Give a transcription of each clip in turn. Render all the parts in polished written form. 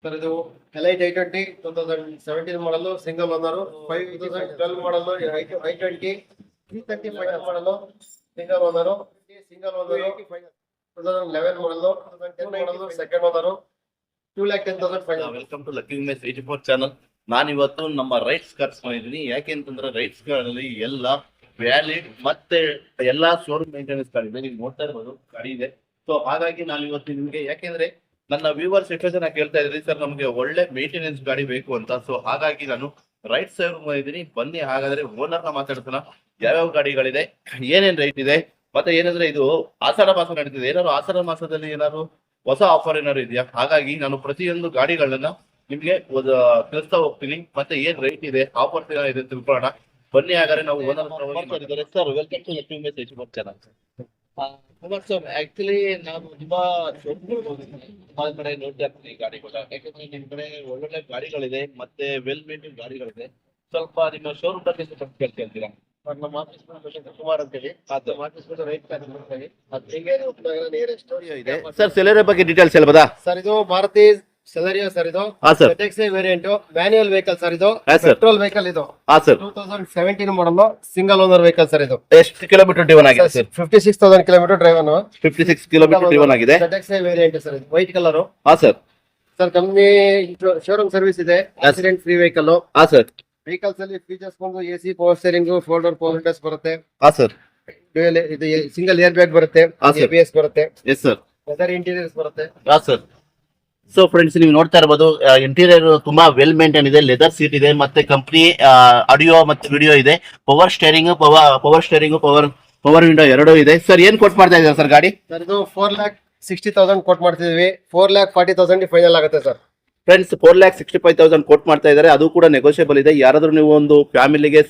Sir ಇದು elite i20 2017 ಮಾಡಲು single owner, 2012 ಮಾಡಲು i20 330 ಫೈನಲ್ ಮಾಡಲು ಸಿಂಗಲ್ ಓನರ್, 2011 ಮಾಡಲು 2010 ಮಾಡಲು second owner, 2,10,000 final. Welcome to lucky ವಿಮೇಶ್ 84 channel. ನಾನು ಇವತ್ತು ನಮ್ಮ ರೈಟ್ಸ್ ಕಾರ್ಸ್ ಮಾಡಿದ್ದೀನಿ. ಯಾಕೆ ಅಂತಂದ್ರೆ ರೈಟ್ಸ್ ಗಳಲ್ಲಿ ಎಲ್ಲ ವ್ಯಾಲಿಡ್ ಮತ್ತೆ ಎಲ್ಲಾ ಶೋರೂಮ್ ಮೇಂಟೆನೆನ್ಸ್ ಗಾಡಿ ನೀವು ನೋಡ್ತಾ ಇರ್ಬೋದು ಗಾಡಿ ಇದೆ. ಸೊ ಹಾಗಾಗಿ ನಾನು ಇವತ್ತು ನಿಮ್ಗೆ ಯಾಕೆಂದ್ರೆ ನನ್ನ ವ್ಯೂವರ್ಸ್ ಎಷ್ಟು ಜನ ಕೇಳ್ತಾ ಇದ್ರಿ ಸರ್ ನಮ್ಗೆ ಒಳ್ಳೆ ಮೇಂಟೆನೆನ್ಸ್ ಗಾಡಿ ಬೇಕು ಅಂತ. ಸೊ ಹಾಗಾಗಿ ನಾನು ರೈಟ್ಸ್ ಮಾಡಿದ್ದೀನಿ. ಬನ್ನಿ ಹಾಗಾದ್ರೆ ಓನರ್ನ ಮಾತಾಡ್ತಾನ, ಯಾವ್ಯಾವ ಗಾಡಿಗಳಿದೆ, ಏನೇನ್ ರೈಟ್ ಇದೆ, ಮತ್ತೆ ಏನಂದ್ರೆ ಇದು ಆಷಾಢ ಮಾಸ ನಡೀತಿದೆ, ಏನಾದ್ರು ಆಷಾಢ ಮಾಸದಲ್ಲಿ ಏನಾದ್ರು ಹೊಸ ಆಫರ್ ಏನಾದ್ರು ಇದೆಯಾ. ಹಾಗಾಗಿ ನಾನು ಪ್ರತಿಯೊಂದು ಗಾಡಿಗಳನ್ನ ನಿಮ್ಗೆ ತಿಳಿಸ್ತಾ ಹೋಗ್ತೀನಿ. ಮತ್ತೆ ಏನ್ ರೈಟ್ ಇದೆ, ಆಫರ್ಸ್ ಏನಾಗಿದೆ ತಿಳ್ಕೊಳ್ಳೋಣ. ಬನ್ನಿ ಹಾಗಾದ್ರೆ ನಾವು owner sir welcome to lucky ವಿಮೇಶ್ 84 channel. Kumar sir, actually ನಾನು ತುಂಬಾ ತುಂಬಾ ಕಡೆ ನೋಡ್ತಾ ಇರ್ತೀನಿ ಗಾಡಿಗಳ. ಯಾಕಂದ್ರೆ ನಿಮ್ ಕಡೆ ಒಳ್ಳೊಳ್ಳೆ ಗಾಡಿಗಳಿದೆ ಮತ್ತೆ ವೆಲ್ ಮೇಂಟೈನ್ ಗಾಡಿಗಳಿದೆ. ಸ್ವಲ್ಪ ನಿಮ್ಮ ಶೋರೂಮ್ ಬಗ್ಗೆ ಕೇಳ್ತೀರಾ? ನಮ್ಮ ಆಫೀಸ್ ಕುಮಾರ್ ಅಂತೇಳಿ ರೈಟ್ ಇದೆ ಸರ್. ಸೆಲೆರಿಯೋ ಬಗ್ಗೆ ಡೀಟೇಲ್ಸ್ ಹೇಳ್ಬೋದಾ ಸರ್? ಇದು ಮಾರುತಿ ಸೆಲೆರಿಯೋ ಸರ್. ಇದು ವೇರಿಯಂಟ್ ಮ್ಯಾನ್ಯುಯಲ್ ವೆಹಿಕಲ್ ಸರ್. ಇದು ಪೆಟ್ರೋಲ್ ವೆಹಿಕಲ್. ಇದು 2017 model single owner vehicle sir. ಇದು ಎಷ್ಟು ಕಿಲೋಮೀಟರ್ ಡ್ರೈವನ್ ಆಗಿದೆ sir? 56,000 kilometre driven. 56 kilometre driven ಆಗಿದೆ. Variant sir. ಇದು white colour. Sir sir company showroom service ಇದೆ. Accident free vehicle. Sir vehicles ಅಲ್ಲಿ features ಬಂದು AC, power steering, folder power windows ಬರುತ್ತೆ. Sir ಇದು ಸಿಂಗಲ್ ಏರ್ ಬ್ಯಾಗ್ ಬರುತ್ತೆ, ABS ಬರುತ್ತೆ. Yes sir. Leather interiors ಬರುತ್ತೆ. ಸರ್ ಸೊ ಫ್ರೆಂಡ್ಸ್, ನೀವು ನೋಡ್ತಾ ಇರಬಹುದು ಇಂಟೀರಿಯರ್ ತುಂಬಾ ವೆಲ್ ಮೇಂಟೈನ್ ಇದೆ. ಲೆದರ್ ಸೀಟ್ ಇದೆ, ಮತ್ತೆ ಕಂಪನಿ ಆಡಿಯೋ ಮತ್ತೆ ವಿಡಿಯೋ ಇದೆ. ಪವರ್ ಸ್ಟೇರಿಂಗ್, ಪವರ್ ವಿಂಡೋ ಎರಡೂ ಇದೆ. ಸರ್ ಏನ್ ಕೊಟ್ ಮಾಡ್ತಾ ಇದ್ದಾರೆ ಸರ್ ಗಾಡಿ? ಸರ್ ಇದು 4,60,000 ಕೊಟ್ ಮಾಡ್ತಿದೀವಿ. 4,40,000 ಫೈನಲ್ ಆಗುತ್ತೆ ಸರ್. ಫ್ರೆಂಡ್ಸ್ 4,65,000 ಕೋಟ್ ಮಾಡ್ತಾ ಇದ್ದಾರೆ. ಅದು ಕೂಡ ನೆಗೋಷಿಯಬಲ್ ಇದೆ. ಯಾರಾದ್ರೂ ನೀವು ಒಂದು ಫ್ಯಾಮಿಲಿಗೆ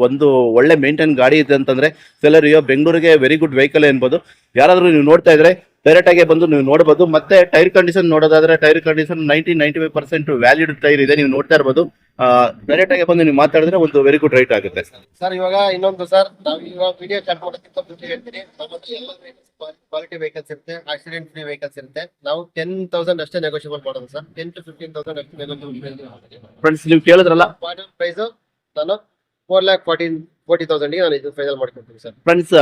ಒಂದು ಒಳ್ಳೆ ಮೇಂಟೈನ್ ಗಾಡಿ ಇದೆ ಅಂತಂದ್ರೆ ಸೆಲೆರಿಯೋ ಬೆಂಗಳೂರಿಗೆ ವೆರಿ ಗುಡ್ ವೆಹಿಕಲ್ ಎನ್ಬೋದು. ಯಾರಾದ್ರೂ ನೀವು ನೋಡ್ತಾ ಇದ್ರೆ ಡೈರೆಕ್ಟ್ ಆಗಿ ಬಂದು ನೀವು ನೋಡಬಹುದು. ಮತ್ತೆ ಟೈರ್ ಕಂಡೀಷನ್ ನೋಡೋದಾದ್ರೆ ಟೈರ್ ಕಂಡೀಷನ್ 90-95% ವ್ಯಾಲಿಡ್ ಟೈರ್ ಇದೆ. ನೀವು ನೋಡ್ತಾ ಇರಬಹುದು. ಡೈರೆಕ್ಟ್ ಆಗಿ ಬಂದು ನೀವು ಮಾತಾಡಿದ್ರೆ ಒಂದು ವೆರಿ ಗುಡ್ ರೈಟ್ ಆಗುತ್ತೆ ಸರ್. ಇವಾಗ ಇನ್ನೊಂದು ಸರ್, ನಾವು ಇವಾಗ ವಿಡಿಯೋ ಚಾಟ್ ಮಾಡೋದಕ್ಕಿಂತ ಮುಂಚೆ ಹೇಳ್ತೀನಿ, ನಮ್ಮಲ್ಲಿ ಎಲ್ಲ ಕ್ವಾಲಿಟಿ ವೆಹಿಕಲ್ಸ್ ಇರುತ್ತೆ, ಆಕ್ಸಿಡೆಂಟ್ ಫ್ರೀ ವೆಹಿಕಲ್ಸ್ ಇರುತ್ತೆ. ನಾವು 10,000 ಅಷ್ಟೇ ನೆಗೋಷಿಯಬಲ್ ಮಾಡೋದು ಸರ್. 10 to 15,000 ಅಷ್ಟೇ ನೆಗೋಷಿಯಬಲ್. ಫ್ರೆಂಡ್ಸ್ ನೀವು ಕೇಳಿದ್ರಲ್ಲ, ಪ್ರೈಸ್ ನಾನು 4,40,000 ನಾನು ಇದು ಫೈನಲ್ ಮಾಡ್ಕೊಡ್ತೀನಿ ಸರ್. ಫ್ರೆಂಡ್ಸ್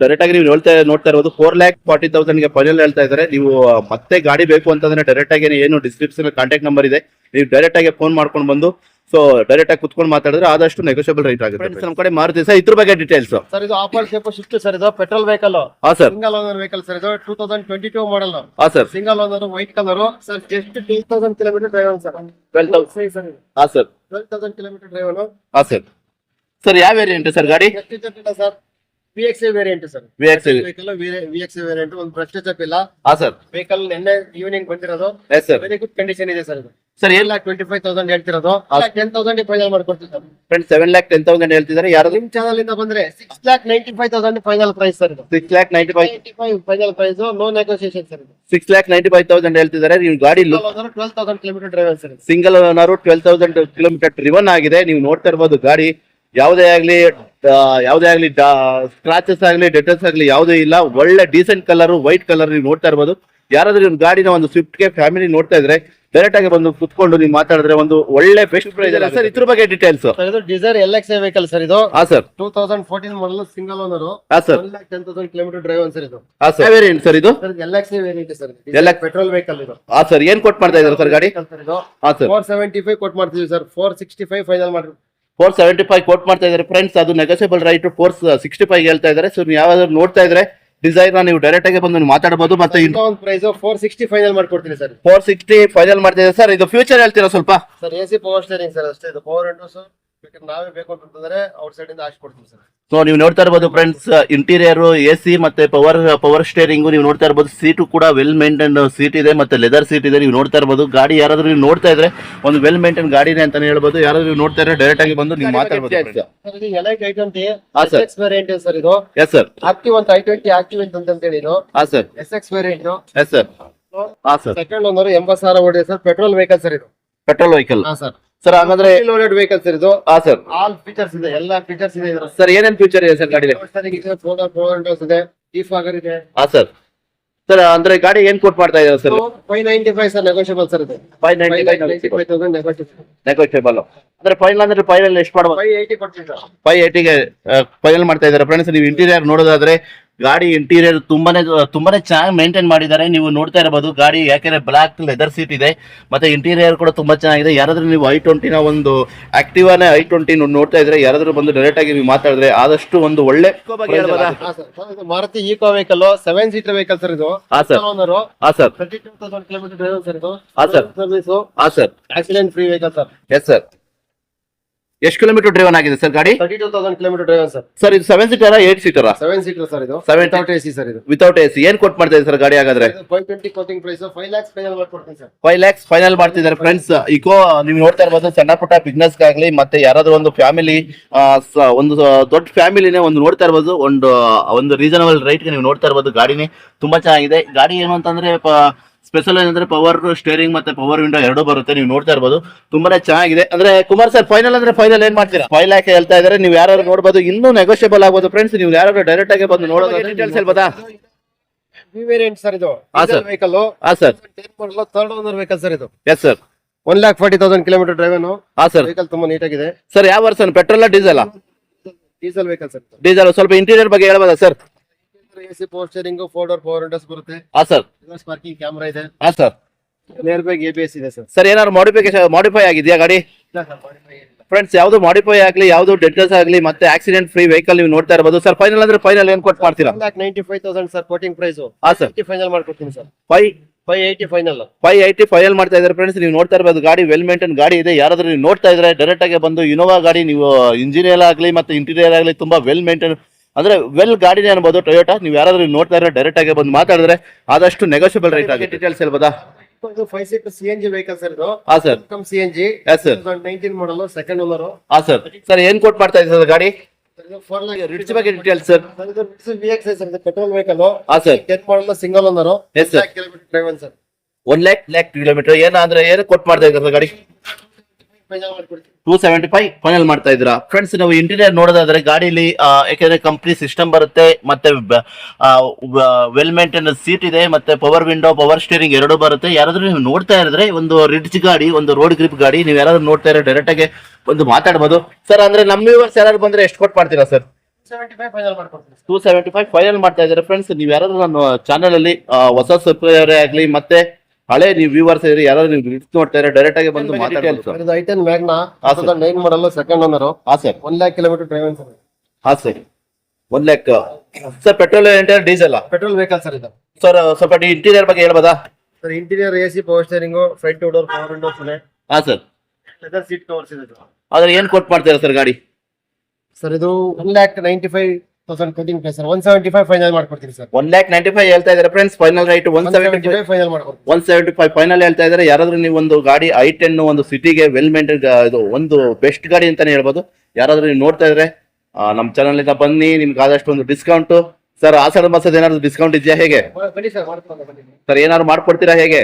ಡೈರೆಕ್ಟ್ ಆಗಿ ನೀವು ನೋಡ್ತಾ ಇರೋದು 4,40,000 ಫೈನಲ್ ಹೇಳ್ತಾ ಇದ್ದಾರೆ. ನೀವು ಮತ್ತೆ ಗಾಡಿ ಬೇಕು ಅಂತಂದ್ರೆ ಡೈರೆಕ್ಟ್ ಆಗಿ ಏನು ಡಿಸ್ಕ್ರಿಪ್ಷನ್ ಕಾಂಟ್ಯಾಕ್ಟ್ ನಂಬರ್ ಇದೆ, ನೀವು ಡೈರೆಕ್ಟ್ ಆಗಿ ಫೋನ್ ಮಾಡ್ಕೊಂಡು ಬಂದು ಸೊ ಡೈರೆಕ್ಟ್ ಆಗಿ ಕುತ್ಕೊಂಡು ಮಾತಾಡಿದ್ರೆ ಆದಷ್ಟು ನೆಗೋಷಿಯಬಲ್ ರೈಟ್ ಆಗುತ್ತೆ. ನಮ್ಮ ಕಡೆ ಮಾರುತಿ ಸರ್, ಇದ್ರ ಬಗ್ಗೆ ಡೀಟೇಲ್ಸ್ ಸರ್. ಇದು ಆಪಲ್ ಶೇಪ್ ಶಿಫ್ಟ್ ಸರ್. ಇದು petrol vehicle. Sir single owner vehicle sir. ಇದು 2022 model. Sir single owner, white colour sir. Just 12,000 kilometre drive sir. 12,000 sir. 12,000 kilometre drive. Sir sir ಯಾವ variant sir ಗಾಡಿ? Sir VXA variant sir. VXA variant. ಒಂದು brush touch ಇಲ್ಲ sir. Vehicle ನಿನ್ನೆ evening ಬಂದಿರೋದು. Very good condition ಇದೆ sir. ಇದು sir 7,25,000 ಹೇಳ್ತಿರೋದು. 10,000 final ಮಾಡ್ಕೊಡ್ತೀವಿ ಸರ್. ಫ್ರೆಂಡ್ಸ್ 7,10,000 ಹೇಳ್ತಿದ್ದಾರೆ. ಯಾರು ನಿಮ್ ಚಾನಲ್ ಇಂದ ಬಂದ್ರೆ 6,95,000 final price sir. 6,95,000 final price, no negotiation sir. 6,95,000 ಹೇಳ್ತಿದ್ದಾರೆ. ನೀವು ಗಾಡಿ 12,000 kilometre drive sir. Single owner 12,000 kilometre driven ಆಗಿದೆ. ನೀವು ನೋಡ್ತಾ ಇರಬಹುದು ಗಾಡಿ ಯಾವುದೇ ಆಗ್ಲಿ ಸ್ಕ್ರಾಚಸ್ ಆಗ್ಲಿ ಡೆಟಲ್ಸ್ ಆಗ್ಲಿ ಯಾವುದೇ ಇಲ್ಲ. ಒಳ್ಳೆ ಡೀಸೆಂಟ್ ಕಲರ್, ವೈಟ್ ಕಲರ್ ನೀವು ನೋಡ್ತಾ ಇರಬಹುದು. ಯಾರಾದ್ರೂ ಒಂದು ಗಾಡಿನ ಒಂದು ಸ್ವಿಫ್ಟ್ ಗೆ ಫ್ಯಾಮಿಲಿ ನೋಡ್ತಾ ಇದ್ರೆ ಡೈರೆಕ್ಟ್ ಆಗಿ ಬಂದು ಕುತ್ಕೊಂಡು ನೀವು ಮಾತಾಡಿದ್ರೆ ಒಂದು ಒಳ್ಳೆ ಬೆಸ್ಟ್ ಪ್ರೈಸ್ ಇದೆ ಸರ್. ಇದ್ರ ಬಗ್ಗೆ ಡೀಟೇಲ್ಸ್ ಇದು ಡಿಸೈರ್ LXA ವೆಹಿಕಲ್ ಸರ್. ಇದು ಸರ್ 2014 ಮಾಡಲ್ single owner. Sir 1,10,000 kilometre drive sir. ಇದು ವೇರಿಯಂಟ್ ಸರ್. ಇದು LXA variant sir. Petrol vehicle. ಇದು ಸರ್ ಏನ್ ಕೊಟ್ ಮಾಡ್ತಾ ಇದ್ದಾರೆ ಸರ್ ಗಾಡಿ? 475 ಕೊಟ್ ಮಾಡ್ತೀವಿ ಸರ್. 465 ಫೈನಲ್ ಮಾಡಿ 475 ಕೋಟ್ ಮಾಡ್ತಾ ಇದ್ದಾರೆ. ಫ್ರೆಂಡ್ಸ್ ಅದು ನೆಗೋಸಿಯಬಲ್ ರೈಟ್. 465 ಹೇಳ್ತಾ ಇದ್ದಾರೆ. ಸೊ ನೀವು ಯಾವ್ದಾದ್ರು ನೋಡ್ತಾ ಇದ್ರೆ ಡಿಸೈರ್ ನೀವು ಡೈರೆಕ್ಟ್ ಆಗಿ ಬಂದು ಮಾತಾಡಬಹುದು. ಮತ್ತೆ ಪ್ರೈಸ್ 460 ಫೈನಲ್ ಮಾಡ್ಕೊಡ್ತೀನಿ ಸರ್. 460 ಫೈನಲ್ ಮಾಡ್ತಾ ಇದ್ದಾರೆ ಸರ್. ಇದು ಫ್ಯೂಚರ್ ಹೇಳ್ತೀರಾ ಸ್ವಲ್ಪ? Sir AC power steering sir ಅಷ್ಟೇ. ಇದು ಪವರ್ ವಿಂಡೋಸ್ ನಾವೇ ಬೇಕು ಅಂತಂದ್ರೆ ಔಟ್ ಸೈಡ್ ಇಂದ ಹಾಕ್ಸ್ಕೊಡ್ತೀವಿ ಸರ್. ಸೊ ನೀವು ನೋಡ್ತಾ ಇರಬಹುದು ಫ್ರೆಂಡ್ಸ್, ಇಂಟೀರಿಯರ್ AC ಮತ್ತೆ ಪವರ್ ಸ್ಟೇರಿಂಗ್ ನೀವು ನೋಡ್ತಾ ಇರಬಹುದು. ಸೀಟು ಕೂಡ ವೆಲ್ ಮೇಂಟೈನ್ ಸೀಟ್ ಇದೆ, ಮತ್ತೆ ಲೆದರ್ ಸೀಟ್ ಇದೆ. ನೀವು ನೋಡ್ತಾ ಇರಬಹುದು ಗಾಡಿ ಯಾರಾದ್ರೂ ನೀವು ನೋಡ್ತಾ ಇದ್ರೆ ಒಂದು ವೆಲ್ ಮೇಂಟೈನ್ ಗಾಡಿನೇ ಅಂತಾನೆ ಹೇಳ್ಬೋದು. ಯಾರಾದ್ರೂ ನೀವು ನೋಡ್ತಾ ಇದ್ರೆ ಡೈರೆಕ್ಟ್ ಆಗಿ ಬಂದು ನೀವು ಮಾತಾಡಬಹುದು. Elite i20 SX variant sir. ಇದು ಎಸ್ ಸರ್. ಆಕ್ಟಿವ್ ಅಂತ i20 ಆಕ್ಟಿವ್ ಅಂತ ಹೇಳಿ ಇದು sir SX variant. Yes sir. Sir second owner 80,000 ಓಡಿದೆ ಸರ್. Petrol vehicle sir. ಇದು ಪೆಟ್ರೋಲ್ ವೆಹಿಕಲ್ ಸರ್. ಸರ್ ಹಾಗಾದ್ರೆ ಲೋಡೆಡ್ ವೆಹಿಕಲ್ ಸರ್. ಇದು ಸರ್ ಆಲ್ ಫೀಚರ್ಸ್ ಇದೆ, ಎಲ್ಲ ಫೀಚರ್ಸ್ ಇದೆ ಸರ್. ಏನೇನ್ ಫ್ಯೂಚರ್ ಇದೆ ಸರ್ ಗಾಡಿ? ಪವರ್ ವಿಂಡೋಸ್ ಇದೆ, ಡಿಫಾಗರ್ ಇದೆ. ಸರ್ ಸರ್ ಅಂದ್ರೆ ಗಾಡಿ ಏನ್ ಕೊಟ್ ಮಾಡ್ತಾ ಇದ್ದಾರೆ ಸರ್? 595 ಸರ್, ನೆಗೋಷಿಯಬಲ್ ಸರ್ ಇದು. 595 ನೆಗೋಷಿಯಬಲ್. ನೆಗೋಷಿಯಬಲ್ ಅಂದ್ರೆ ಫೈನಲ್ ಎಷ್ಟು ಮಾಡುವ? 580 ಕೊಡ್ತೀನಿ ಸರ್. 580ಗೆ ಫೈನಲ್ ಮಾಡ್ತಾ ಇದ್ದಾರೆ ಫ್ರೆಂಡ್ಸ್. ನೀವು ಇಂಟೀರಿಯರ್ ನೋಡೋದಾದ್ರೆ ಗಾಡಿ ಇಂಟೀರಿಯರ್ ತುಂಬಾನೇ ಚೆನ್ನಾಗಿ ಮೇಂಟೈನ್ ಮಾಡಿದ್ದಾರೆ. ನೀವು ನೋಡ್ತಾ ಇರಬಹುದು ಗಾಡಿ, ಯಾಕೆಂದ್ರೆ ಬ್ಲಾಕ್ ಲೆದರ್ ಸೀಟ್ ಇದೆ, ಮತ್ತೆ ಇಂಟೀರಿಯರ್ ಕೂಡ ತುಂಬಾ ಚೆನ್ನಾಗಿದೆ. ಯಾರಾದ್ರೂ ನೀವು i20 ನ ಒಂದು ಆಕ್ಟಿವಾನೇ i20 ನೋಡ್ತಾ ಇದ್ರೆ, ಯಾರಾದ್ರೂ ಬಂದು ಡೈರೆಕ್ಟ್ ಆಗಿ ನೀವು ಮಾತಾಡಿದ್ರೆ ಆದಷ್ಟು ಒಂದು ಒಳ್ಳೆ ಹಾ ಸರ್, ಇದು Maruti Eeco vehicle 7 seater vehicle sir ಇದು. ಹಾ ಸರ್. ಓನರ್, ಹಾ ಸರ್. 32,000 ಕಿಲೋಮೀಟರ್ ಡ್ರೈವ್ ಸರ್ ಇದು. ಹಾ ಸರ್. ಸರ್ವಿಸ್, ಹಾ sir. Accident free vehicle sir. Yes sir. ಎಷ್ಟು ಕಿಲೋಮೀಟರ್ ಡ್ರೈವನ್ ಆಗಿದೆ ಸರ್ ಗಾಡಿ? 32,000 ಕಿಲೋಮೀಟರ್ ಡ್ರೈವ್ ಸರ್. ಸರ್ ಇದು 7 ಸೀಟರಾ 8 ಸೀಟರಾ? 7 ಸೀಟರ್ ಸರ್ ಇದು. 7 AC ಸರ್ ಇದು. Without AC. ಏನ್ ಕೊಟ್ ಮಾಡ್ತಾ ಇದೆ ಸರ್ ಗಾಡಿ ಹಾಗಾದ್ರೆ? 520 ಕೋಟಿಂಗ್ ಪ್ರೈಸ್, 5 lakhs ಫೈನಲ್ ಮಾಡ್ಕೊಡ್ತೀನಿ ಸರ್. 5 lakhs ಫೈನಲ್ ಮಾಡ್ತಿದ್ದಾರೆ ಫ್ರೆಂಡ್ಸ್. ಇಕೋ ನೀವು ನೋಡ್ತಾ ಇರ್ಬೋದು, ಸಣ್ಣ ಪುಟ್ಟ ಬಿಸ್ನೆಸ್ ಆಗ್ಲಿ, ಮತ್ತೆ ಯಾರಾದ್ರೂ ಒಂದು ಫ್ಯಾಮಿಲಿ, ಒಂದು ದೊಡ್ಡ ಫ್ಯಾಮಿಲಿನೇ ಒಂದು ನೋಡ್ತಾ ಇರ್ಬೋದು, ಒಂದು ರೀಸನಬಲ್ ರೇಟ್ ಗೆ ನೀವು ನೋಡ್ತಾ ಇರ್ಬೋದು. ಗಾಡಿನೇ ತುಂಬಾ ಚೆನ್ನಾಗಿದೆ. ಗಾಡಿ ಏನು ಅಂತಂದ್ರೆ ಸ್ಪೆಷಲ್ ಏನಂದ್ರೆ ಪವರ್ ಸ್ಟೇರಿಂಗ್ ಮತ್ತೆ ಪವರ್ ವಿಂಡೋ ಎರಡೂ ಬರುತ್ತೆ. ನೀವು ನೋಡ್ತಾ ಇರ್ಬೋದು, ತುಂಬಾನೇ ಚೆನ್ನಾಗಿದೆ. ಅಂದ್ರೆ ಕುಮಾರ್ ಸರ್, ಫೈನಲ್ ಅಂದ್ರೆ ಫೈನಲ್ ಏನ್ ಮಾಡ್ತೀರಾ? 5 lakh ಹೇಳ್ತಾ ಇದಾರೆ. ನೀವು ಯಾರು ನೋಡಬಹುದು, ಇನ್ನೂ ನೆಗೋಷಿಯಬಲ್ ಆಗ್ಬೋದು ಫ್ರೆಂಡ್ಸ್. ನೀವು ಯಾರು ಡೈರೆಕ್ಟ್ ಆಗಿ ಬಂದು ನೋಡೋದು ಡೀಟೇಲ್ಸ್ ಹೇಳ್ಬೋದಾ? ವಿ ವೇರಿಯಂಟ್ ಸರ್ ಇದು. ಹಾ ಸರ್. ವೆಹಿಕಲ್. ಹಾ ಸರ್. 10 ಮಾಡಲ್, ಥರ್ಡ್ ಓನರ್ ವೆಹಿಕಲ್ ಸರ್ ಇದು. Yes sir. 1,40,000 kilometre drive. ಹಾ ಸರ್. ವೆಹಿಕಲ್ ತುಂಬಾ ನೀಟಾಗಿದೆ ಸರ್. ಯಾವ ವರ್ಷ? Petrol diesel? Diesel vehicle sir. Diesel. ಸ್ವಲ್ಪ ಇಂಟೀರಿಯರ್ ಬಗ್ಗೆ ಹೇಳ್ಬೋದಾ sir? AC power steering, 4 door power windows ಬರುತ್ತೆ. ಹಾ ಸರ್. ರಿವರ್ಸ್ ಪಾರ್ಕಿಂಗ್ ಕ್ಯಾಮೆರಾ ಇದೆ. ಹಾ ಸರ್. ಏರ್ ಬ್ಯಾಗ್ ABS ಇದೆ ಸರ್. ಸರ್ ಏನಾದ್ರು ಮಾಡಿಫೈ ಆಗಿದೆಯಾ ಗಾಡಿ? ಫ್ರೆಂಡ್ಸ್, ಯಾವ್ದು ಮಾಡಿಫೈ ಆಗ್ಲಿ, ಯಾವ್ದು ಡೆಂಟಲ್ಸ್ ಆಗ್ಲಿ, ಮತ್ತೆ ಆಕ್ಸಿಡೆಂಟ್ ಫ್ರೀ ವೆಹಿಕಲ್ ನೀವು ನೋಡ್ತಾ ಇರಬಹುದು. ಸರ್ ಫೈನಲ್ ಅಂದ್ರೆ ಫೈನಲ್ ಏನ್ ಕೊಟ್ಟು ಮಾಡ್ತೀರಾ? 1,95,000 ಸರ್ ಕೋಟಿಂಗ್ ಪ್ರೈಸ್. ಹಾ ಸರ್. ಫೈನಲ್ ಮಾಡ್ಕೊಡ್ತೀನಿ ಸರ್. 580 ಫೈನಲ್. 580 ಫೈನಲ್ ಮಾಡ್ತಾ ಇದ್ದಾರೆ ಫ್ರೆಂಡ್ಸ್. ನೀವು ನೋಡ್ತಾ ಇರಬಹುದು, ಗಾಡಿ ವೆಲ್ ಮೇಂಟೈನ್ ಗಾಡಿ ಇದೆ. ಯಾರಾದ್ರೂ ನೀವು ನೋಡ್ತಾ ಇದ್ರೆ ಡೈರೆಕ್ಟ್ ಆಗಿ ಬಂದು ಇನೋವಾ ಗಾಡಿ, ನೀವು ಇಂಜಿನಿಯರ್ ಆಗ್ಲಿ ಮತ್ತೆ ಇಂಟೀರಿಯರ್ ಆಗ್ಲಿ ತುಂಬಾ ವೆಲ್ ಮೇಂಟೈನ್ ಅಂದ್ರೆ ವೆಲ್ ಗಾಡಿನೇ ಅನ್ಬೋದು ಟೊಯೋಟಾ. ನೀವು ಯಾರಾದ್ರೂ ನೋಡ್ತಾ ಇದ್ರೆ ಡೈರೆಕ್ಟ್ ಆಗಿ ಬಂದು ಮಾತಾಡಿದ್ರೆ ಆದಷ್ಟು ನೆಗೋಷಿಯಬಲ್ ರೇಟ್ ಆಗಿದೆ. ಡೀಟೇಲ್ಸ್ ಹೇಳ್ಬೋದಾ? 5 ಸೀಟರ್ CNG ವೆಹಿಕಲ್ ಸರ್ ಇದು. ಹಾ sir. CNG. Yes sir. 2019 model, second owner. ಹಾ ಸರ್. ಸರ್ ಏನ್ ಕೊಟ್ ಮಾಡ್ತಾ ಇದೆ ಸರ್ ಗಾಡಿ? 4 lakh ರಿಟ್ಸ್ ಬಗ್ಗೆ details sir. VXI sir, petrol vehicle. ಹಾ sir. 10 model, single owner. Yes sir. Kilometre drive sir. 1 lakh kilometre. ಏನು ಕೊಟ್ ಮಾಡ್ತಾ ಇದ್ದಾರೆ ಸರ್ ಗಾಡಿ? ಫೈನಲ್ ಮಾಡ್ಕೊಡ್ತೀನಿ. 275 ಫೈನಲ್ ಮಾಡ್ತಾ ಇದ್ದೀರಾ ಫ್ರೆಂಡ್ಸ್. ನಾವು ಇಂಟೀರಿಯರ್ ನೋಡೋದಾದ್ರೆ ಗಾಡಿಲಿ ಯಾಕೆಂದ್ರೆ ಕಂಪ್ನಿ ಸಿಸ್ಟಮ್ ಬರುತ್ತೆ, ಮತ್ತೆ ವೆಲ್ ಮೇಂಟೈನ್ ಸೀಟ್ ಇದೆ, ಮತ್ತೆ ಪವರ್ ವಿಂಡೋ ಪವರ್ ಸ್ಟೇರಿಂಗ್ ಎರಡೂ ಬರುತ್ತೆ. ಯಾರಾದ್ರೂ ನೀವು ನೋಡ್ತಾ ಇದ್ರೆ ಒಂದು ರಿಡ್ಜ್ ಗಾಡಿ, ಒಂದು ರೋಡ್ ಗ್ರಿಪ್ ಗಾಡಿ, ನೀವು ಯಾರಾದ್ರೂ ನೋಡ್ತಾ ಇದ್ರೆ ಡೈರೆಕ್ಟ್ ಆಗಿ ಒಂದು ಮಾತಾಡಬಹುದು ಸರ್. ಅಂದ್ರೆ ನಮ್ಮ ವ್ಯೂವರ್ಸ್ ಯಾರು ಬಂದ್ರೆ ಎಷ್ಟು ಕೊಟ್ಟು ಮಾಡ್ತೀರಾ ಸರ್? 275 ಫೈನಲ್ ಮಾಡ್ಕೊಡ್ತೀನಿ. 275 ಫೈನಲ್ ಮಾಡ್ತಾ ಇದ್ದಾರೆ ಫ್ರೆಂಡ್ಸ್. ನೀವು ಯಾರಾದ್ರೂ ನನ್ನ ಚಾನಲ್ ಅಲ್ಲಿ ಹೊಸ ಸಬ್ಸ್ಕ್ರೈಬರ್ ಆಗ್ಲಿ, ಮತ್ತೆ ಹಳೆ ನೀವು ವ್ಯೂವರ್ಸ್ ಇದ್ರೆ ಯಾರಾದ್ರೂ ನೀವು ನೋಡ್ತಾ ಇದ್ರೆ ಡೈರೆಕ್ಟ್ ಆಗಿ ಬಂದು ಮಾತಾಡಬಹುದು. ಇದು i10 Magna 2009 model, second owner. ಹಾ sir. 1 lakh kilometre drive sir. ಹಾ ಸರ್. 1 lakh. ಸರ್ ಪೆಟ್ರೋಲ್ ಎಂಟರ್ ಡೀಸೆಲ್? ಪೆಟ್ರೋಲ್ ವೆಹಿಕಲ್ ಸರ್ ಇದು. ಸರ್ ಸ್ವಲ್ಪ ಇಂಟೀರಿಯರ್ ಬಗ್ಗೆ ಹೇಳ್ಬೋದಾ? Sir interior AC power steering, front door power windows ಇದೆ. ಹಾ ಸರ್. ಲೆದರ್ ಸೀಟ್ ಕವರ್ಸ್ ಇದೆ. ಆದ್ರೆ ಏನ್ ಕೊಟ್ ಮಾಡ್ತೀರಾ ಸರ್ ಗಾಡಿ? ಸರ್ ಇದು 1,95,000 ಕೋಟಿಂಗ್ ಪ್ರೈಸ್ ಸರ್. 175 ಫೈನಲ್ ಮಾಡ್ಕೊಡ್ತೀನಿ ಸರ್. 1,95 ಹೇಳ್ತಾ ಇದಾರೆ ಫ್ರೆಂಡ್ಸ್. ಫೈನಲ್ ರೈಟ್ 175 ಫೈನಲ್ ಮಾಡ್ಕೊಡ್ತೀನಿ. 175 ಫೈನಲ್ ಹೇಳ್ತಾ ಇದಾರೆ. ಯಾರಾದ್ರೂ ನೀವು ಒಂದು ಗಾಡಿ i10 ಒಂದು ಸಿಟಿಗೆ ವೆಲ್ ಮೇಂಟೈನ್, ಇದು ಒಂದು ಬೆಸ್ಟ್ ಗಾಡಿ ಅಂತಾನೆ ಹೇಳ್ಬೋದು. ಯಾರಾದ್ರೂ ನೀವು ನೋಡ್ತಾ ಇದ್ರೆ ನಮ್ಮ ಚಾನಲ್ ಇಂದ ಬನ್ನಿ, ನಿಮ್ಗೆ ಆದಷ್ಟು ಒಂದು ಡಿಸ್ಕೌಂಟ್. ಸರ್ ಆಷಾಢ ಮಾಸದ ಏನಾದ್ರು ಡಿಸ್ಕೌಂಟ್ ಇದೆಯಾ ಹೇಗೆ ಬನ್ನಿ ಸರ್, ಮಾಡ್ಕೊಂಡು ಬನ್ನಿ ಸರ್? ಏನಾದ್ರು ಮಾಡ್ಕೊಡ್ತೀರಾ ಹೇಗೆ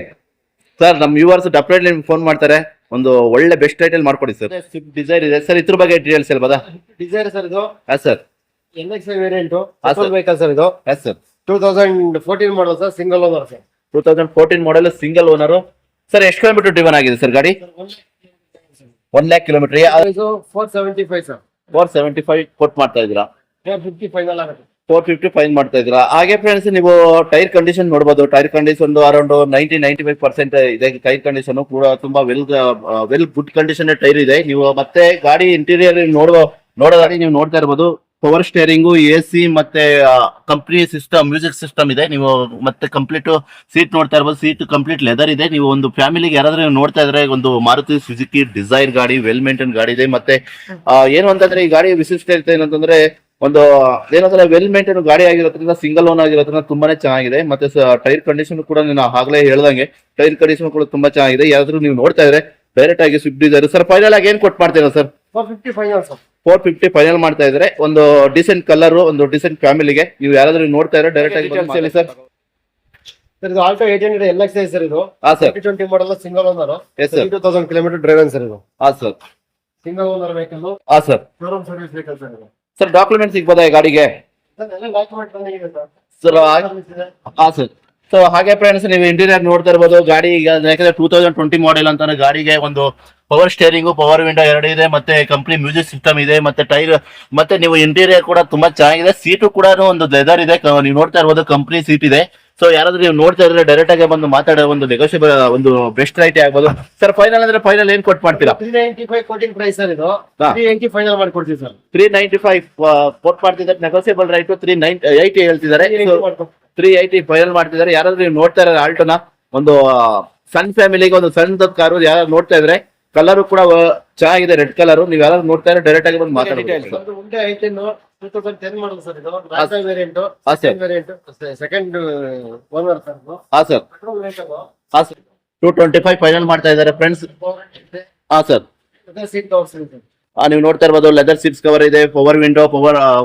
ಸರ್? ನಮ್ಮ ವ್ಯೂವರ್ಸ್ ಡೆಫಿನೆಟ್ಲಿ ನಿಮ್ಗೆ ಫೋನ್ ಮಾಡ್ತಾರೆ. ಒಂದು ಒಳ್ಳೆ ಬೆಸ್ಟ್ ಟೈಟಲ್ ಮಾಡ್ಕೊಡಿ ಸರ್. ಸ್ವಿಫ್ಟ್ ಡಿಸೈರ್ ಇದೆ ಸರ್, ಇದ್ರ ಬಗ್ಗೆ ಡೀಟೇಲ್ಸ್ ಹೇಳ್ಬೋದಾ? ಡಿಸೈರ್ ಸರ್ ಇದು. ಹಾ sir. NXI variant petrol vehicle sir ಇದು. Yes sir. 2014 model sir, single owner sir. 2014 model, single owner. Sir ಎಷ್ಟು ಕಿಲೋಮೀಟರ್ ಡ್ರಿವನ್ ಆಗಿದೆ ಸರ್ ಗಾಡಿ? 1 lakh ಕಿಲೋಮೀಟರ್. 475 ಸರ್. 475 ಕೊಟ್ ಮಾಡ್ತಾ ಇದ್ದೀರಾ? 450 ಫೈನಲ್ ಆಗುತ್ತೆ. 450 ಫೈನ್ ಮಾಡ್ತಾ ಇದ್ದೀರಾ? ಹಾಗೆ ಫ್ರೆಂಡ್ಸ್, ನೀವು ಟೈರ್ ಕಂಡೀಷನ್ ನೋಡಬಹುದು. ಟೈರ್ ಕಂಡೀಷನ್ ಅರೌಂಡ್ 90-95% ಇದೆ. ಟೈರ್ ಕಂಡೀಷನ್ ಕೂಡ ತುಂಬಾ ವೆಲ್ ಗುಡ್ ಕಂಡೀಷನ್ ಟೈರ್ ಇದೆ. ನೀವು ಮತ್ತೆ ಗಾಡಿ ಇಂಟೀರಿಯರ್ ನೋಡೋದಾಡಿ ನೀವು ನೋಡ್ತಾ ಇರಬಹುದು. ಪವರ್ ಸ್ಟೇರಿಂಗು, AC, ಮತ್ತೆ ಕಂಪ್ನಿ ಸಿಸ್ಟಮ್, ಮ್ಯೂಸಿಕ್ ಸಿಸ್ಟಮ್ ಇದೆ. ನೀವು ಮತ್ತೆ ಕಂಪ್ಲೀಟ್ ಸೀಟ್ ನೋಡ್ತಾ ಇರಬಹುದು. ಸೀಟ್ ಕಂಪ್ಲೀಟ್ ಲೆದರ್ ಇದೆ. ನೀವು ಒಂದು ಫ್ಯಾಮಿಲಿಗೆ ಯಾರಾದ್ರೂ ನೀವು ನೋಡ್ತಾ ಇದ್ರೆ ಒಂದು ಮಾರುತಿ ಸುಜುಕಿ ಡಿಸೈರ್ ಗಾಡಿ, ವೆಲ್ ಮೇಂಟೈನ್ ಗಾಡಿ ಇದೆ. ಮತ್ತೆ ಏನು ಅಂತಂದ್ರೆ ಈ ಗಾಡಿ ವಿಶಿಷ್ಟತೆ ಏನಂತಂದ್ರೆ ಒಂದು ಏನಂದ್ರೆ ವೆಲ್ ಮೇಂಟೈನ್ ಗಾಡಿ ಆಗಿರೋದ್ರಿಂದ, ಸಿಂಗಲ್ ಓನ್ ಆಗಿರೋದ್ರಿಂದ ತುಂಬಾನೇ ಚೆನ್ನಾಗಿದೆ. ಮತ್ತೆ ಟೈರ್ ಕಂಡೀಷನ್ ಕೂಡ ನಾನು ಆಗ್ಲೇ ಹೇಳ್ದಂಗೆ ಟೈರ್ ಕಂಡೀಷನ್ ಕೂಡ ತುಂಬಾ ಚೆನ್ನಾಗಿದೆ. ಯಾರಾದ್ರೂ ನೀವು ನೋಡ್ತಾ ಇದ್ರೆ ಡೈರೆಕ್ಟ್ ಆಗಿ ಸ್ವಿಫ್ಟ್ ಡಿಸೈರ್. ಸರ್ ಫೈನಲ್ ಆಗಿ ಏನ್ ಕೊಟ್ಟು ಮಾಡ್ತೀರಾ ಸರ್? 450 final sir. 450 ಫೈನಲ್ ಮಾಡ್ತಾ ಇದ್ರೆ. ಒಂದು ಡಿಸೆಂಟ್ ಕಲರ್, ಒಂದು ಡಿಸೆಂಟ್ ಫ್ಯಾಮಿಲಿಗೆ ನೀವು ಯಾರಾದ್ರೂ ನೋಡ್ತಾ ಇದ್ರೆ ಡೈರೆಕ್ಟ್ ಆಗಿ ಹೇಳಿ ಸರ್. ಸರ್ ಇದು ಆಲ್ಟೋ 800 LXI ಸರ್ ಇದು. ಹಾ sir. 2020 model, single owner. Yes sir. 2000 kilometre drive sir ಇದು. ಹಾ ಸರ್. Single owner vehicle. ಹಾ sir. Showroom service vehicle sir ಇದು. ಸರ್ ಡಾಕ್ಯುಮೆಂಟ್ ಸಿಗ್ಬೋದಾ ಈ ಗಾಡಿಗೆ? ಸರ್ ಎಲ್ಲ ಡಾಕ್ಯುಮೆಂಟ್ ಬಂದಿದೆ ಸರ್. ಸರ್ ಹಾ ಸರ್. ಸೊ ಹಾಗೆ ಫ್ರೆಂಡ್ಸ್ ನೀವು ಇಂಟೀರಿಯರ್ ನೋಡ್ತಾ ಇರ್ಬೋದು ಗಾಡಿ ಈಗ ಯಾಕಂದ್ರೆ 2020 ಮಾಡೆಲ್ ಅಂತಾನೆ ಗಾಡಿಗೆ ಒಂದು ಪವರ್ ಸ್ಟೇರಿಂಗು ಪವರ್ ವಿಂಡೋ ಎರಡು ಇದೆ ಮತ್ತೆ ಕಂಪ್ನಿ ಮ್ಯೂಸಿಕ್ ಸಿಸ್ಟಮ್ ಇದೆ ಮತ್ತೆ ಟೈರ್ ಮತ್ತೆ ನೀವು ಇಂಟೀರಿಯರ್ ಕೂಡ ತುಂಬಾ ಚೆನ್ನಾಗಿದೆ ಸೀಟು ಕೂಡ ಒಂದು ಲೆದರ್ ಇದೆ ನೀವು ನೋಡ್ತಾ ಇರ್ಬೋದು ಕಂಪ್ನಿ ಸೀಟ್ ಇದೆ ಸೊ ಯಾರಾದ್ರೂ ನೀವು ನೋಡ್ತಾ ಇದ್ರೆ ಡೈರೆಕ್ಟ್ ಆಗಿ ಬಂದು ಮಾತಾಡೋ ಒಂದು ನೆಗೋಷಿಯಬಲ್ ಒಂದು ಬೆಸ್ಟ್ ರೈಟ್ ಆಗ್ಬೋದು ಸರ್ ಫೈನಲ್ ಅಂದ್ರೆ ಫೈನಲ್ ಏನ್ ಕೊಟ್ಟು ಮಾಡ್ತೀರಾ 395 ಕೋಟಿಂಗ್ ಪ್ರೈಸ್ ಸರ್ ಇದು ಹಾ. 380 ಫೈನಲ್ ಮಾಡ್ಕೊಡ್ತೀವಿ ಸರ್ 395 ಕೊಟ್ಟು ಮಾಡ್ತಿದ್ದಾರೆ ನೆಗೋಷಿಯಬಲ್ ರೈಟ್ 380 ಹೇಳ್ತಿದ್ದಾರೆ 380 ಫೈನಲ್ ಮಾಡ್ತಿದ್ದಾರೆ ಯಾರಾದ್ರೂ ನೀವು ನೋಡ್ತಾ ಇರೋ ಆಲ್ಟೋನ ಒಂದು ಸಣ್ಣ ಫ್ಯಾಮಿಲಿಗೆ ಒಂದು ಸಣ್ಣ ಕಾರು ಯಾರು ನೋಡ್ತಾ ಇದ್ರೆ ಕಲರ್ ಕೂಡ ಚೆನ್ನಾಗಿದೆ ರೆಡ್ ಕಲರ್ ನೀವು ಯಾರು ನೋಡ್ತಾ ಇದ್ರೆ ಡೈರೆಕ್ಟ್ ಆಗಿ ಬಂದು ಮಾತಾಡಬಹುದು ಒಂದು ಉಂಡೆ ಐತೆ 2010 ಮಾಡಲ್ ಸರ್ ಇದು ಹಾ, ವೇರಿಯಂಟ್ ಹಾ, sir. Variant second owner sir ಹಾ ಸರ್ ಪೆಟ್ರೋಲ್ ವೆಹಿಕಲ್ ಹಾ ಸರ್ 225 ಫೈನಲ್ ಮಾಡ್ತಾ ಇದ್ದಾರೆ ಫ್ರೆಂಡ್ಸ್ ಹಾ ಸರ್ ಸೀಟ್ ಕವರ್ಸ್ ಇದೆ ನೀವು ನೋಡ್ತಾ ಇರ್ಬೋದು ಲೆದರ್ ಸೀಟ್ಸ್ ಕವರ್ ಇದೆ ಪವರ್ ವಿಂಡೋ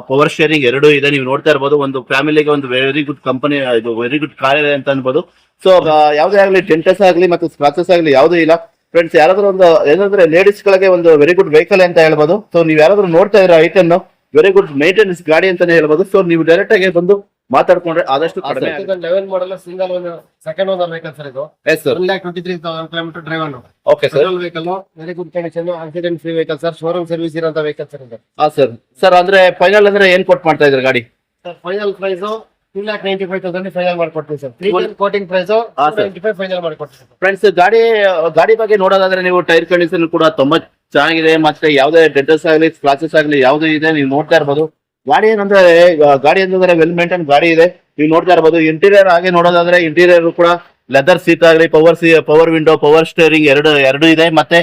ಪವರ್ ಶೇರಿಂಗ್ ಎರಡು ಇದೆ ನೀವು ನೋಡ್ತಾ ಇರ್ಬೋದು ಒಂದು ಫ್ಯಾಮಿಲಿಗೆ ಒಂದು ವೆರಿ ಗುಡ್ ಕಂಪನಿ ಇದು ವೆರಿ ಗುಡ್ ಕಾರ್ ಇದೆ ಅಂತ ಅನ್ಬೋದು ಸೊ ಯಾವುದೇ ಆಗಲಿ ಡೆಂಟಸ್ ಆಗಲಿ ಮತ್ತು ಸ್ಕ್ರಾಚಸ್ ಆಗಲಿ ಯಾವುದೂ ಇಲ್ಲ ಫ್ರೆಂಡ್ಸ್ ಯಾರಾದ್ರೂ ಒಂದು ಏನಂದ್ರೆ ಲೇಡೀಸ್ ಗಳಿಗೆ ಒಂದು ವೆರಿ ಗುಡ್ ವೆಹಿಕಲ್ ಅಂತ ಹೇಳ್ಬೋದು ಸೊ ನೀವು ಯಾರಾದ್ರೂ ನೋಡ್ತಾ ಇರೋ ಐಟನ್ ವೆರಿ ಗುಡ್ ಮೇಂಟೆನೆನ್ಸ್ ಗಾಡಿ ಅಂತಾನೆ ಹೇಳ್ಬೋದು ಸೊ ನೀವು ಡೈರೆಕ್ಟ್ ಆಗಿ ಬಂದು ಮಾತಾಡ್ಕೊಂಡ್ರೆ ಆದಷ್ಟು ಕಡಿಮೆ 2011 model single owner second owner vehicle sir ಇದು ಎಸ್ ಸರ್ 1,23,000 ಕಿಲೋಮೀಟರ್ ಡ್ರೈವ್ ಅನ್ನು okay sir petrol vehicle very good condition accident free vehicle sir showroom service ಇರೋಂತ ವೆಹಿಕಲ್ ಸರ್ ಇದು ಹಾ ಸರ್ ಸರ್ ಅಂದ್ರೆ ಫೈನಲ್ ಅಂದ್ರೆ ಏನ್ ಕೊಟ್ಟು ಮಾಡ್ತಾ ಇದ್ರೆ ಗಾಡಿ ಸರ್ ಫೈನಲ್ ಪ್ರೈಸ್ 2,95,000 ಫೈನಲ್ ಮಾಡ್ಕೊಡ್ತೀವಿ ಸರ್ 310 ಕೋಟಿಂಗ್ ಪ್ರೈಸ್ ಹಾ, sir. 95 ಫೈನಲ್ ಮಾಡ್ಕೊಡ್ತೀವಿ ಸರ್ ಫ್ರೆಂಡ್ಸ್ ಗಾಡಿ ಬಗ್ಗೆ ನೋಡೋದಾದ್ರೆ ನೀವು ಟೈರ್ ಕಂಡೀಷನ್ ಕೂಡ ತುಂಬಾ ಚೆನ್ನಾಗಿದೆ ಮತ್ತೆ ಯಾವುದೇ ಡೆಂಟಸ್ ಆಗಲಿ ಸ್ಕ್ರಾಚಸ್ ಆಗಲಿ ಯಾವುದೇ ಇದೆ ನೀವು ನೋಡ್ತಾ ಇರ್ಬೋದು ಗಾಡಿ ಏನಂದ್ರೆ ಗಾಡಿ ಅಂತಂದ್ರೆ ವೆಲ್ ಮೇಂಟೈನ್ ಗಾಡಿ ಇದೆ ನೀವು ನೋಡ್ತಾ ಇರ್ಬೋದು ಇಂಟೀರಿಯರ್ ಹಾಗೆ ನೋಡೋದಾದ್ರೆ ಇಂಟೀರಿಯರ್ ಕೂಡ ಲೆದರ್ ಸೀಟ್ ಆಗಲಿ ಪವರ್ ವಿಂಡೋ ಪವರ್ ಸ್ಟೇರಿಂಗ್ ಎರಡು ಇದೆ ಮತ್ತೆ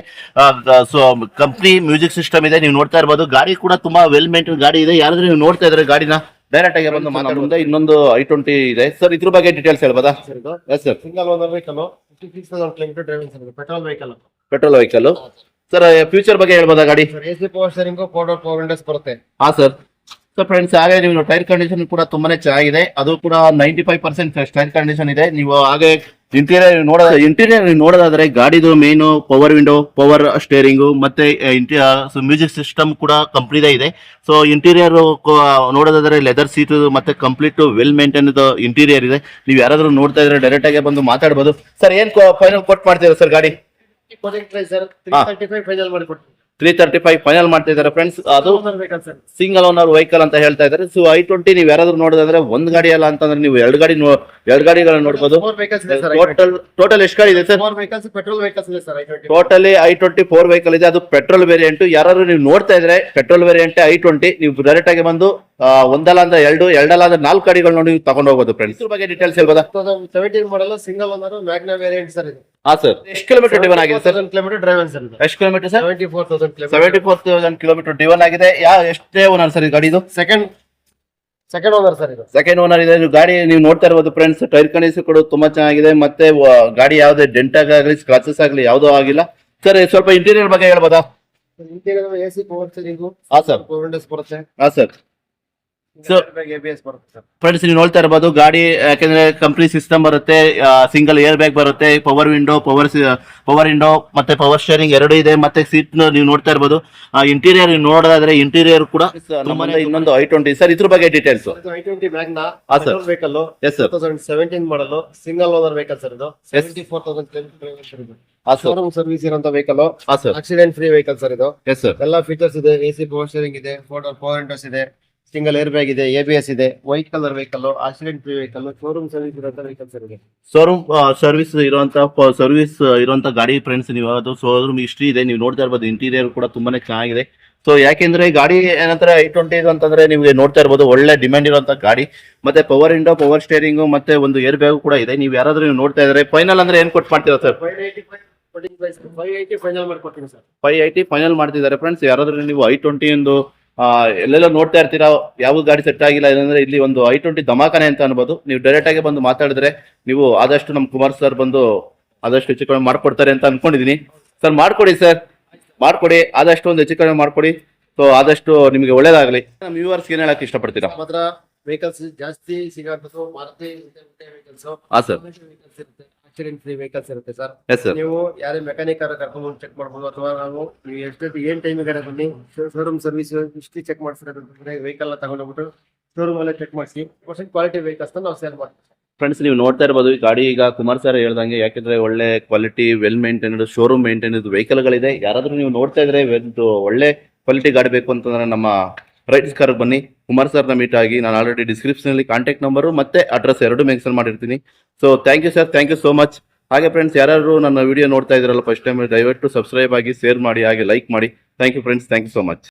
ಕಂಪ್ನಿ ಮ್ಯೂಸಿಕ್ ಸಿಸ್ಟಮ್ ಇದೆ ನೀವು ನೋಡ್ತಾ ಇರ್ಬೋದು ಗಾಡಿ ಕೂಡ ತುಂಬಾ ವೆಲ್ ಮೇಂಟೈನ್ ಗಾಡಿ ಇದೆ ಯಾರಾದ್ರೂ ನೀವು ನೋಡ್ತಾ ಇದ್ರೆ ಗಾಡಿನ ಡೈರೆಕ್ಟ್ ಆಗಿ ಬಂದು ಮಾತಾಡೋದು ಇನ್ನೊಂದು i20 ಇದೆ ಸರ್ ಇದ್ರ ಬಗ್ಗೆ ಡೀಟೇಲ್ಸ್ ಹೇಳ್ಬೋದಾ ಸರ್ ಇದು yes sir single owner vehicle 56,000 kilometre driving sir ಇದು petrol vehicle petrol vehicle sir future ಬಗ್ಗೆ ಹೇಳ್ಬೋದಾ ಗಾಡಿ sir AC power steering power windows ಬರುತ್ತೆ ಹಾ ಸರ್ ಸೊ ಫ್ರೆಂಡ್ಸ್ ಹಾಗೆ ನೀವು ಟೈರ್ ಕಂಡೀಷನ್ ಕೂಡ ತುಂಬಾನೇ ಚೆನ್ನಾಗಿದೆ ಅದು ಕೂಡ 95% ಟೈರ್ ಕಂಡೀಷನ್ ಇದೆ ನೀವು ಹಾಗೆ ಇಂಟೀರಿಯರ್ ನೋಡೋದಾದ್ರೆ ಗಾಡಿದು main power window power steering ಮತ್ತೆ ಮ್ಯೂಸಿಕ್ ಸಿಸ್ಟಮ್ ಕೂಡ ಕಂಪ್ಲೀಟ್ ಇದೆ ಸೊ ಇಂಟೀರಿಯರ್ ನೋಡೋದಾದ್ರೆ ಲೆದರ್ ಸೀಟ್ ಮತ್ತೆ ಕಂಪ್ಲೀಟ್ ವೆಲ್ ಮೇಂಟೈನ್ ಇಂಟೀರಿಯರ್ ಇದೆ ನೀವು ಯಾರಾದ್ರೂ ನೋಡ್ತಾ ಇದ್ರೆ ಡೈರೆಕ್ಟ್ ಆಗಿ ಬಂದು ಮಾತಾಡ್ಬೋದು ಸರ್ ಏನ್ ಫೈನಲ್ ಕೊಟ್ಟು ಮಾಡ್ತೀರಾ ಸರ್ ಗಾಡಿ ಕೋಟಿಂಗ್ ಪ್ರೈಸ್ ಸರ್ 335 ಫೈನಲ್ ಮಾಡಿಕೊಡ್ತೀವಿ 335 ಫೈನಲ್ ಮಾಡ್ತಾ ಇದ್ದಾರೆ ಫ್ರೆಂಡ್ಸ್ ಅದು owner vehicle sir single owner vehicle ಅಂತ ಹೇಳ್ತಾ ಇದ್ದಾರೆ ಸೊ i20 ನೀವು ಯಾರಾದ್ರೂ ನೋಡೋದಾದ್ರೆ ಒಂದ್ ಗಾಡಿ ಅಲ್ಲ ಅಂತಂದ್ರೆ ನೀವು ಎರಡು ಗಾಡಿಗಳನ್ನ ನೋಡ್ಬೋದು 4 ವೆಹಿಕಲ್ಸ್ ಇದೆ ಸರ್ ಟೋಟಲ್ ಎಷ್ಟು ಗಾಡಿ ಇದೆ ಸರ್ 4 ವೆಹಿಕಲ್ಸ್ ಪೆಟ್ರೋಲ್ ವೆಹಿಕಲ್ಸ್ ಇದೆ sir i20 totally i20 4 vehicle ಇದೆ ಅದು ಪೆಟ್ರೋಲ್ ವೇರಿಯಂಟ್ ಯಾರಾದ್ರೂ ನೀವು ನೋಡ್ತಾ ಇದ್ರೆ ಪೆಟ್ರೋಲ್ ವೇರಿಯಂಟ್ i20 ನೀವು ಡೈರೆಕ್ಟ್ ಆಗಿ ಬಂದು ಒಂದಲ್ಲ ಅಂದ್ರೆ ಎರಡಲ್ಲ ಅಂದ್ರೆ 4 ಗಾಡಿಗಳನ್ನ ನೀವು ತಗೊಂಡು ಹೋಗ್ಬೋದು ಫ್ರೆಂಡ್ಸ್ ಇದ್ರ ಬಗ್ಗೆ ಡೀಟೇಲ್ಸ್ ಹೇಳ್ಬೋದಾ 2017 model single owner Magna variant sir ಇದು ಹಾ ಸರ್ ಎಷ್ಟು ಕಿಲೋಮೀಟರ್ ಡಿವನ್ ಆಗಿದೆ ಸರ್ ಕಿಲೋಮೀಟರ್ ಡ್ರೈವ್ ಸರ್ ಇದು ಎಷ್ಟು ಕಿಲೋಮೀಟರ್ ಸರ್ 74,000 ಕಿಲೋಮೀಟರ್ 74,000 ಕಿಲೋಮೀಟರ್ ಡಿವನ್ ಆಗಿದೆ ಎಷ್ಟೇ ಓನರ್ ಸರ್ ಈ ಗಾಡಿದು ಸೆಕೆಂಡ್ ಓನರ್ ಸರ್ ಇದು ಸೆಕೆಂಡ್ ಓನರ್ ಇದೆ ಇದು ಗಾಡಿ ನೀವು ನೋಡ್ತಾ ಇರ್ಬೋದು ಫ್ರೆಂಡ್ಸ್ ಟೈರ್ ಕಂಡೀಷನ್ ಕೂಡ ತುಂಬಾ ಚೆನ್ನಾಗಿದೆ ಮತ್ತೆ ಗಾಡಿ ಯಾವುದೇ ಡೆಂಟ್ ಆಗಲಿ ಸ್ಕ್ರಾಚಸ್ ಆಗಲಿ ಯಾವುದೂ ಆಗಿಲ್ಲ ಸರ್ ಸ್ವಲ್ಪ ಇಂಟೀರಿಯರ್ ಬಗ್ಗೆ ಹೇಳ್ಬೋದಾ ಇಂಟೀರಿಯರ್ ಎಸಿ ಪವರ್ ಸ್ಟೀರಿಂಗ್ ಹಾ ಸರ್ ಪವರ್ ವಿಂಡೋಸ್ ಬರುತ್ತೆ ಹಾ ಸರ್ So- ABS ಬರುತ್ತೆ ಸರ್ ಫ್ರೆಂಡ್ಸ್ ನೀವು ನೋಡ್ತಾ ಇರ್ಬೋದು ಗಾಡಿ ಯಾಕಂದ್ರೆ ಕಂಪ್ನಿ ಸಿಸ್ಟಮ್ ಬರುತ್ತೆ ಸಿಂಗಲ್ ಏರ್ ಬ್ಯಾಗ್ ಬರುತ್ತೆ ಪವರ್ ವಿಂಡೋ ಪವರ್ ವಿಂಡೋ ಮತ್ತೆ ಪವರ್ ಸ್ಟೇರಿಂಗ್ ಎರಡು ಇದೆ ಮತ್ತೆ ಸೀಟ್ ನೀವು ನೋಡ್ತಾ ಇರ್ಬೋದು ಇಂಟೀರಿಯರ್ ನೋಡೋದಾದ್ರೆ ಇಂಟೀರಿಯರ್ ಕೂಡ ನಮ್ಮನೆ ಇನ್ನೊಂದು i20 ಸರ್ ಇದ್ರ ಬಗ್ಗೆ ಡೀಟೇಲ್ಸ್ ಇದು i20 ಮ್ಯಾಗ್ನಾ ಹಾ, sir. Petrol vehicle yes sir 2017 model single owner vehicle sir ಇದು 74,000 ಕಿಲೋಮೀಟರ್ ಇದು ಹಾ ಸರ್ ಶೋರೂಮ್ ಸರ್ವಿಸ್ ಇರೋಂತ ವೆಹಿಕಲ್ ಹಾ sir accident free vehicle sir ಇದು ಎಸ್ ಸರ್ ಎಲ್ಲ ಫೀಚರ್ಸ್ ಇದೆ ಎಸಿ ಪವರ್ ಸ್ಟೀರಿಂಗ್ ಇದೆ ಪವರ್ ವಿಂಡೋಸ್ ಇದೆ ಸಿಂಗಲ್ ಏರ್ ಬ್ಯಾಗ್ ಇದೆ ABS ಇದೆ white colour vehicle accident free vehicle showroom service ಇರೋಂತ ವೆಹಿಕಲ್ ಸರ್ ಇದೆ ಶೋರೂಮ್ ಸರ್ವಿಸ್ ಇರುವಂತ ಗಾಡಿ ಫ್ರೆಂಡ್ಸ್ ನೀವು ಅದು ಶೋರೂಮ್ ಹಿಸ್ಟ್ರಿ ಇದೆ ನೀವು ನೋಡ್ತಾ ಇರ್ಬೋದು ಇಂಟೀರಿಯರ್ ಕೂಡ ತುಂಬಾನೇ ಚೆನ್ನಾಗಿದೆ ಸೊ ಯಾಕೆಂದ್ರೆ ಗಾಡಿ ಏನಂದ್ರೆ i20 ಅಂತಂದ್ರೆ ನಿಮ್ಗೆ ನೋಡ್ತಾ ಇರ್ಬೋದು ಒಳ್ಳೆ ಡಿಮ್ಯಾಂಡ್ ಇರುವಂತ ಗಾಡಿ ಮತ್ತೆ ಪವರ್ ವಿಂಡೋ ಪವರ್ ಸ್ಟೇರಿಂಗ್ ಮತ್ತೆ ಒಂದು ಏರ್ ಬ್ಯಾಗ್ ಕೂಡ ಇದೆ ನೀವು ಯಾರಾದ್ರೂ ನೀವು ನೋಡ್ತಾ ಇದ್ರೆ ಫೈನಲ್ ಅಂದ್ರೆ ಏನ್ ಕೊಟ್ಟು ಮಾಡ್ತೀರಾ ಸರ್ 580 ಫೈನಲ್ ಮಾಡ್ಕೊಡ್ತೀನಿ ಸರ್ 580 ಫೈನಲ್ ಮಾಡ್ತಿದ್ದಾರೆ ಫ್ರೆಂಡ್ಸ್ ಯಾರಾದ್ರೂ ನೀವು i20 ಒಂದು ಎಲ್ಲೆಲ್ಲ ನೋಡ್ತಾ ಇರ್ತೀರಾ ಯಾವ ಗಾಡಿ ಸೆಟ್ ಆಗಿಲ್ಲ ಏನಂದ್ರೆ ಇಲ್ಲಿ ಒಂದು i20 ಧಮಾಕನೆ ಅಂತ ಅನ್ಬೋದು ನೀವು ಡೈರೆಕ್ಟ್ ಆಗಿ ಬಂದು ಮಾತಾಡಿದ್ರೆ ನೀವು ಆದಷ್ಟು ನಮ್ಮ ಕುಮಾರ್ ಸರ್ ಬಂದು ಆದಷ್ಟು ಹೆಚ್ಚು ಕಡಿಮೆ ಮಾಡ್ಕೊಡ್ತಾರೆ ಅಂತ ಅನ್ಕೊಂಡಿದೀನಿ ಸರ್ ಮಾಡ್ಕೊಡಿ ಸರ್ ಮಾಡ್ಕೊಡಿ ಆದಷ್ಟು ಒಂದು ಹೆಚ್ಚು ಕಡಿಮೆ ಮಾಡ್ಕೊಡಿ ಸೊ ಆದಷ್ಟು ನಿಮಗೆ ಒಳ್ಳೇದಾಗ್ಲಿ ನಮ್ಮ ವ್ಯೂವರ್ಸ್ಗೆ ಏನ್ ಹೇಳಕ್ ಇಷ್ಟಪಡ್ತೀರಾ ಮಾತ್ರ ವೆಹಿಕಲ್ಸ್ ಜಾಸ್ತಿ ಸಿಗೋದು ಮಾರುತಿ ವೆಹಿಕಲ್ಸ್ ಹಾ ಸರ್ ವೆಹಿಕಲ್ಸ್ ಇರುತ್ತೆ ಆಕ್ಸಿಡೆಂಟ್ ಫ್ರೀ ವೆಹಿಕಲ್ಸ್ ಇರುತ್ತೆ ಸರ್ ಎಸ್ ಸರ್ ನೀವು ಯಾರೇ ಮೆಕ್ಯಾನಿಕ್ ಕರ್ಕೊಂಡು ಚೆಕ್ ಮಾಡ್ಬೋದು ಅಥವಾ ನಾವು ನೀವು ಎಷ್ಟು ಏನ್ ಟೈಮ್ ಗಾಡಿ ಬನ್ನಿ ಶೋರೂಮ್ ಸರ್ವಿಸ್ ಹಿಸ್ಟ್ರಿ ಚೆಕ್ ಮಾಡಿಸಿದ್ರೆ ವೆಹಿಕಲ್ ತಗೊಂಡೋಗ್ಬಿಟ್ಟು ಶೋರೂಮ್ ಅಲ್ಲೇ ಚೆಕ್ ಮಾಡಿಸಿ ಕ್ವಾಲಿಟಿ ವೆಹಿಕಲ್ಸ್ ನಾವು ಸೇಲ್ ಮಾಡ್ತೀವಿ ಫ್ರೆಂಡ್ಸ್ ನೀವು ನೋಡ್ತಾ ಇರ್ಬೋದು ಈ ಗಾಡಿ ಈಗ ಕುಮಾರ್ ಸರ್ ಹೇಳ್ದಂಗೆ ಯಾಕೆಂದ್ರೆ ಒಳ್ಳೆ quality well maintained showroom maintained ವೆಹಿಕಲ್ಗಳಿದೆ. ಯಾರಾದ್ರೂ ನೀವು ನೋಡ್ತಾ ಇದ್ರೆ ಒಳ್ಳೆ ಕ್ವಾಲಿಟಿ ಗಾಡಿ ಬೇಕು ಅಂತಂದ್ರೆ ನಮ್ಮ ರೈಟ್ಸ್ ಕಾರ್ ಬನ್ನಿ, ಕುಮಾರ್ ಸರ್ನ ಮೀಟ್ ಆಗಿ. ನಾನು ಆಲ್ರೆಡಿ ಡಿಸ್ಕ್ರಿಪ್ಷನ್ ಅಲ್ಲಿ ಕಾಂಟ್ಯಾಕ್ಟ್ ನಂಬರು ಮತ್ತೆ ಅಡ್ರೆಸ್ ಎರಡು ಮೆನ್ಷನ್ ಮಾಡಿರ್ತೀನಿ. So thank you sir, thank you so much. ಹಾಗೆ ಫ್ರೆಂಡ್ಸ್ ಯಾರು ನನ್ನ ವಿಡಿಯೋ ನೋಡ್ತಾ ಇದ್ರಲ್ಲ ಫಸ್ಟ್ ಟೈಮ್ ದಯವಿಟ್ಟು ಸಬ್ಸ್ಕ್ರೈಬ್ ಆಗಿ, ಶೇರ್ ಮಾಡಿ, ಹಾಗೆ ಲೈಕ್ ಮಾಡಿ. Thank you friends, thank you so much.